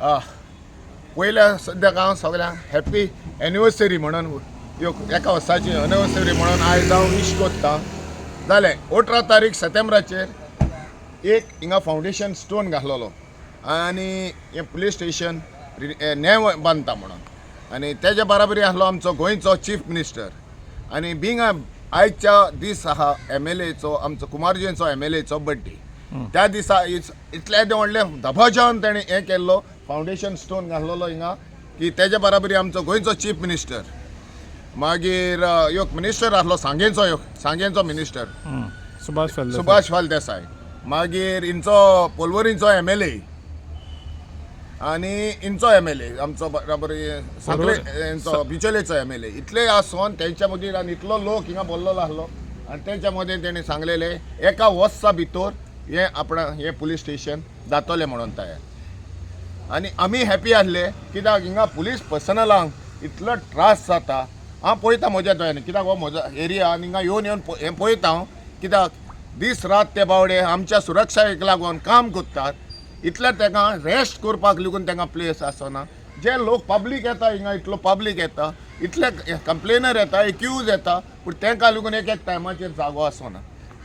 पयल्या सद्याक हांव सगळ्यांक हॅप्पी एनिवर्सरी म्हणून एका वर्साची एनिवर्सरी म्हणून आयज हांव विश कोत्ता. जालें 18 तारीख सप्टेंबराचेर एक हिंगा फावंडेशन स्टोन घातलेलो आनी हें पुलीस स्टेशन नेव बांदता म्हणून आनी तेज्या बराबरी आसलो आमचो गोंयचो चीफ मिनिस्टर आनी बिंग आयच्या दीस आहा MLAचो आमचो कुमारजींचो MLAचो बर्थडे. त्या दिसा इतले व्हडलें धबाजन तेणें हें केल्लो फावंडेशन स्टोन घातलेलो हिंगा की तेज्या बराबरी आमचो गोंयचो चीफ मिनिस्टर मागीर एक मिनिस्टर आसलो सांगेंचो मिनिस्टर सुभाष फळदेसाय मागीर इंचो पोलवरींचो MLA आनी इंचो MLA आमचो बराबर सगळे इंचो बिचोलेचो MLA इतले आसोन तेंच्या मदीं आनी इतलो लोक हिंगा बोल्लेलो आसलो आनी तेंच्या मदीं तेणें सांगलेलें एका वर्सा भितर हें पुलीस स्टेशन जातलें म्हणून तयार. आनी आमी हॅपी आसले कित्याक हिंगा पुलीस पर्सनलांक इतलो त्रास जाता. हांव पळयता म्हज्या दोळ्यांनी कित्याक हो म्हजो एरिया आनी हिंगा येवन हें पळयता हांव कित्याक दीस रात ते बावडे आमच्या सुरक्षायेक लागून काम करतात. इतले तांकां रेस्ट करपाक लागून तांकां प्लेस आसना. जे लोक पब्लीक येता हिंगा इतलो पब्लीक येता इतले कंप्लेनर येता एक्यूज येता पूण तांकां लागून एक टायमाचेर जागो आसना.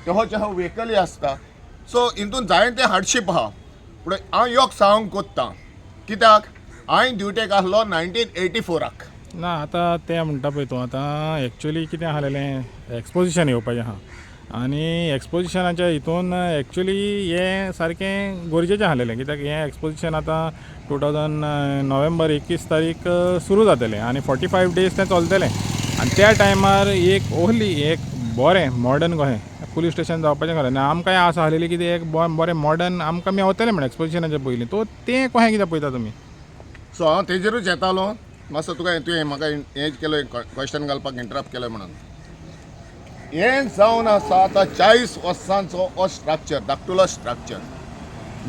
तेहो व्हेकली आसता. सो हितून जायते हार्डशीप आहा पूण हांव योग सांगूंक कोत्ता कित्याक हांवें ड्युटेक आसलो 1984 ना आतां तें म्हणटा पळय तूं आतां एक्चुली कितें आसलेलें एक्सपोजिशन येवपाचें आहा आनी एक्सपोजिशनाच्या हितून एक्चुली हें सारकें गरजेचें आसलेलें कित्याक हें एक्सपोजिशन आतां 2000 नोव्हेंबर 21 तारीख सुरू जातलें आनी 45 days तें चलतलें आनी त्या टायमार एक ओहली एक बरें मॉडर्न कशें पुलीस स्टेशन जावपाचें खरें आनी आमकां आस आसलेली कितें एक बरें मॉडर्न आमकां मेवतलें म्हणून एक्सपोजिशनाच्या पयलीं तो तें कशें कितें पळयता तुमी. सो हांव तेजेरूच येतालो मातसो तुका तुवें म्हाका हें केलो क्वेश्चन घालपाक इंटरप्ट केलो म्हणून हें जावन आसा आतां 40 वर्सांचो हो स्ट्रक्चर धाकटुलो स्ट्रक्चर.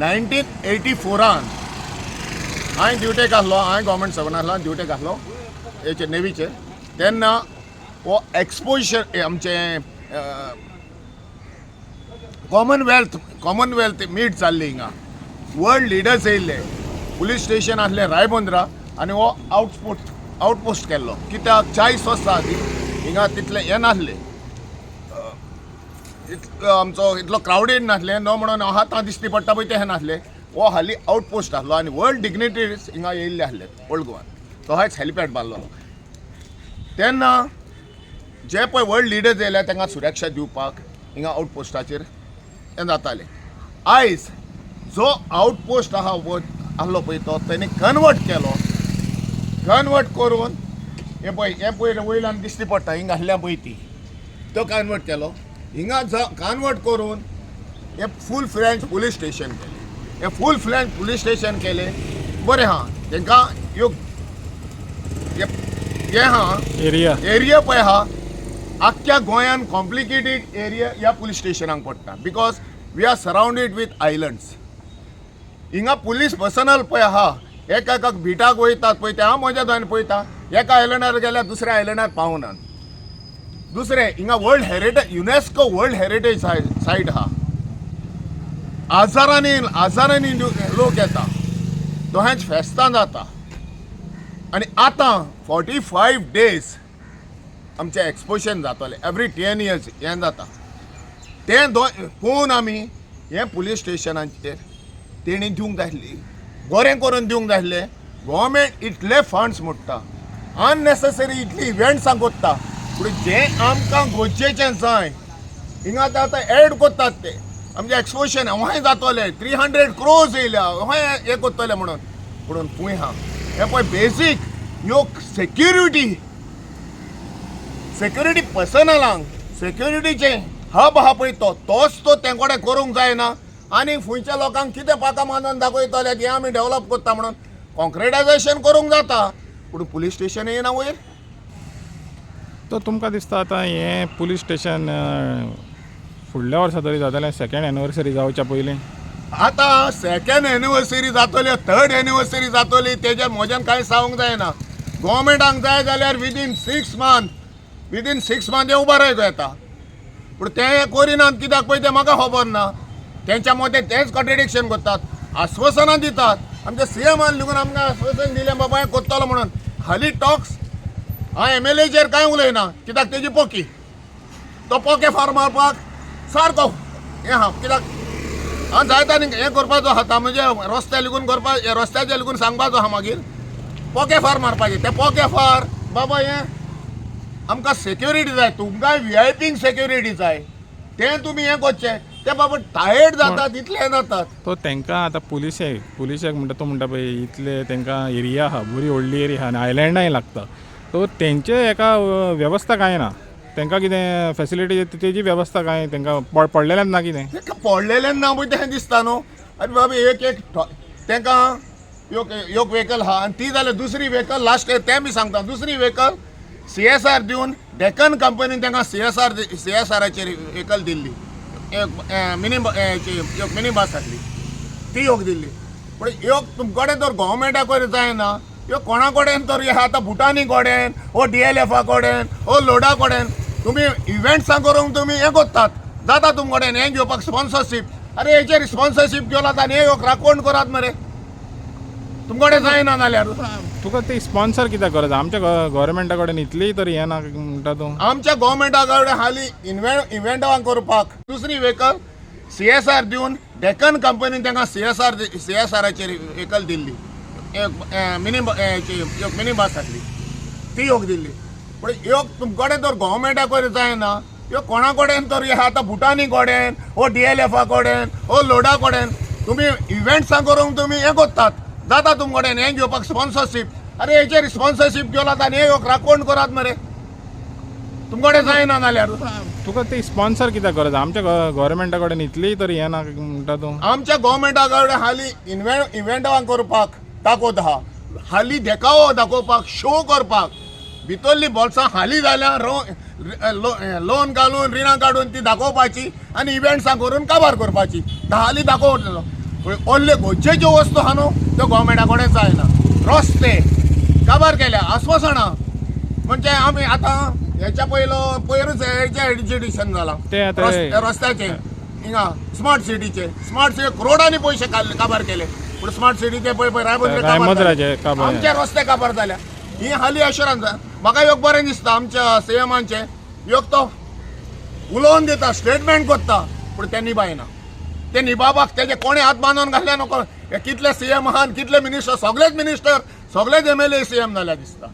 1984 हांवें ड्युटेक आसलो हांवें गव्हर्मेंट सर्वंट आसलो ड्युटेक आसलो हेचेर नेवीचेर तेन्ना हो एक्सपोजिशन आमचें कॉमनवेल्थ मीट जाल्ली हिंगा वर्ल्ड लिडर्स येयल्ले पुलीस स्टेशन आसलें रायबंद्रा आनी हो आउटपोस्ट केल्लो कित्याक 40 वर्सां आदीं हिंगा तितलें हें नासलें आमचो इतलो क्रावडेड नासलें नो म्हणून आतां दिश्टी पडटा पळय तें नासलें. हो हालीं आउटपोस्ट आसलो आनी वर्ल्ड डिग्निटरीज हिंगा येयल्ले आसले ओल्ड गोवान. तो हायच हेलिपॅड बांदलो तेन्ना जे पळय वर्ल्ड लिडर्स येयले तांकां सुरक्षा दिवपाक हिंगा आउटपोस्टाचेर हें जातालें. आयज जो आउटपोस्ट आसलो पळय तो तेणी कन्वर्ट करून हें पळय वयल्यान दिश्टी पडटा हिंगा आसल्या पळय ती तो कन्वर्ट केलो हिंगा कन्वर्ट करून हें फूल फ्लॅज पुलीस स्टेशन केलें. हें फूल फ्लॅज पुलीस स्टेशन केलें बरें आहा तांकां हें आहा एरिया पळय आहा आख्ख्या गोंयान कॉम्प्लिकेटेड एरिया ह्या पुलीस स्टेशनाक पडटा because we are surrounded with islands. हिंगा पुलीस पर्सनल पळय आहा एकाक बिटाक वयतात पळय ते हांव म्हज्या दोळ्यान पळयता एका आयलंडार गेल्यार दुसऱ्या आयलंडार पावनात. दुसरें हिंगा world heritage UNESCO world heritage site आहा हजारांनी लोक येता दोळ्यांच फेस्तां जाता आनी आतां 45 days आमचें एक्सपोजिशन जातलें एवरी 10 years हें जाता तें पळोवन आमी हें पुलीस स्टेशनाचेर तेणी दिवंक जाय आसली बरें करून दिवंक जाय आसलें. गव्हर्मेंट इतले फंड्स मोडटा अननेसेसरी इतली इव्हेंट्सां कोत्ता पूण जें आमकां गरजेचें जाय हिंगा आतां एड कोत्तात ते आमचें एक्सपोजिशन हय जातलें 300 crores येयल्या हय हें कोत्तलें म्हणून पूण पळय हा हें पळय बेजीक ह्यो सेक्युरिटी पर्सनलांक सेक्युरिटीचें हब आहा पळय तोच तो तेंकोडे करूंक जायना आनी फुंयच्या लोकांक कितें पाका मानून दाखयतले की आमी डेव्हलप करता म्हणून कॉन्क्रिटायजेशन करूंक जाता पूण पुलीस स्टेशन येना वयर. तो तुमकां दिसता आतां हें पुलीस स्टेशन फुडल्या वर्सा तरी जातलें सेकंड एनिवर्सरी जावच्या पयलीं. आतां सेकंड एनिवर्सरी जातली थर्ड एनिवर्सरी जातली तेजेर म्हज्यान कांय सांगूंक जायना. गव्हर्मेंटाक जाय जाल्यार विदीन 6 months हें उबा रावंक येता पूण तें करिनात कित्याक पळय तें म्हाका खबर ना. तेंच्या मदें तेंच कॉन्ट्रडिक्शन करतात आश्वासनां दितात आमच्या सीएमान लिगून आमकां आश्वासन दिलें बाबा हें कोत्तलो म्हणून हालीं टॉक्स हांव MLAचेर कांय उलयना कित्याक तेजी पोकी तो पोके फार मारपाक सारको हें आहा कित्याक हांव जायता हें करपाचो आहा म्हणजे रस्ते लिगून करपा रस्त्याचे लिगून सांगपाचो आहा मागीर पोके फार मारपाचे ते पोके फार बाबा हें आमकां सेक्युरिटी जाय तुमकां VIP सेक्युरिटी जाय तें तुमी हें करचें ते बाबा टायर्ड जातात इतले जातात तो तांकां आतां पुलिसाक म्हणटा तो म्हणटा पळय इतले तांकां एरिया आहा बरी व्हडली एरिया आहा आनी आयलँडाय लागता तो तेंचे एका वेवस्था कांय ना तांकां कितें फॅसिलिटी तेजी वेवस्था कांय तांकां पडलेल्याच ना कितें तांकां पडलेलें ना पळय तें दिसता न्हू आनी बाबा एक तांकां एक व्हेकल आहा आनी ती जाल्यार दुसरी व्हेकल लास्ट तें बी सांगता दुसरी व्हेकल CSR दिवन डेकन कंपनीन तांकां CSRाचेर व्हेकल दिल्ली एक मिनी बस आसली ती योग दिल्ली पण योग तुमचे कडेन तर गव्हर्मेंटाक जायना ह्यो कोणा कडेन तर हे आतां भुटानी कडेन हो DLFा कडेन हो लोडा कडेन तुमी इव्हेंट्सां करूंक तुमी हें करतात जाता तुमचे कडेन हें घेवपाक स्पॉन्सरशीप अरे हेचेर स्पॉन्सरशीप घेवनात आनी हे राखण करात मरे तुमचे कडेन जायना जाल्यार तुका ते स्पॉन्सर कित्याक गरज आमच्या गव्हर्मेंटा कडेन इतली तरी हें ना म्हणटा तूं आमच्या गव्हर्मेंटा कडेन हालीं इव्हेंटां करपाक दुसरी व्हेकल CSR दिवन डेकन कंपनीन तांकां CSRाचेर व्हेकल दिल्ली एक मिनी बस आसली ती योग दिल्ली पण योग तुमचे कडेन तर गव्हर्मेंटाक जायना ह्यो कोणा कडेन तर हे आतां भुटानी कडेन हो DLFा कडेन हो लोडा कडेन तुमी इव्हेंट्सां करूंक तुमी हें करतात जाता तुमचे कडेन हें घेवपाक स्पॉन्सरशीप अरे हेचेर स्पॉन्सरशीप घेवनात आनी हे राखण करात मरे तुमचे कडेन जायना जाल्यार तुका ते स्पॉन्सर कित्याक गरज आमच्या गव्हर्मेंटा कडेन इतली तरी हें ना म्हणटा तूं आमच्या गव्हर्मेंटा कडेन हालीं इव्हेंटां करपाक ताकद आहा हालीं देखावो दाखोवपाक शो करपाक भितरली बोल्सां हालीं जाल्यार लोन घालून रिणां काडून ती दाखोवपाची आनी इव्हेंट्सां करून काबार करपाची हालीं दाखोवतलो व्हडले गरजेच्यो वस्तू आहा न्हू त्यो गव्हर्मेंटा कडेन जायना रस्ते काबार केल्या आस्वासनां म्हणजे आमी आतां हेच्या पयरूच हेचें एडिशन जालां रस्त्याचें हिंगा स्मार्ट सिटीचे करोडांनी पयशे काबार केले पूण स्मार्ट सिटीचे पळय रायबंद्रे आमचे रस्ते काबार जाल्या ही हालीं अशुरन्स म्हाका योग बरें दिसता आमच्या CMांचे योग तो उलोवन दिता स्टेटमेंट करता पूण ते निभायना ते निभावपाक तेजे कोणें हात बांदून घातले नको हे कितले CM आहात कितले मिनिस्टर सगळेच MLA CM जाल्या दिसता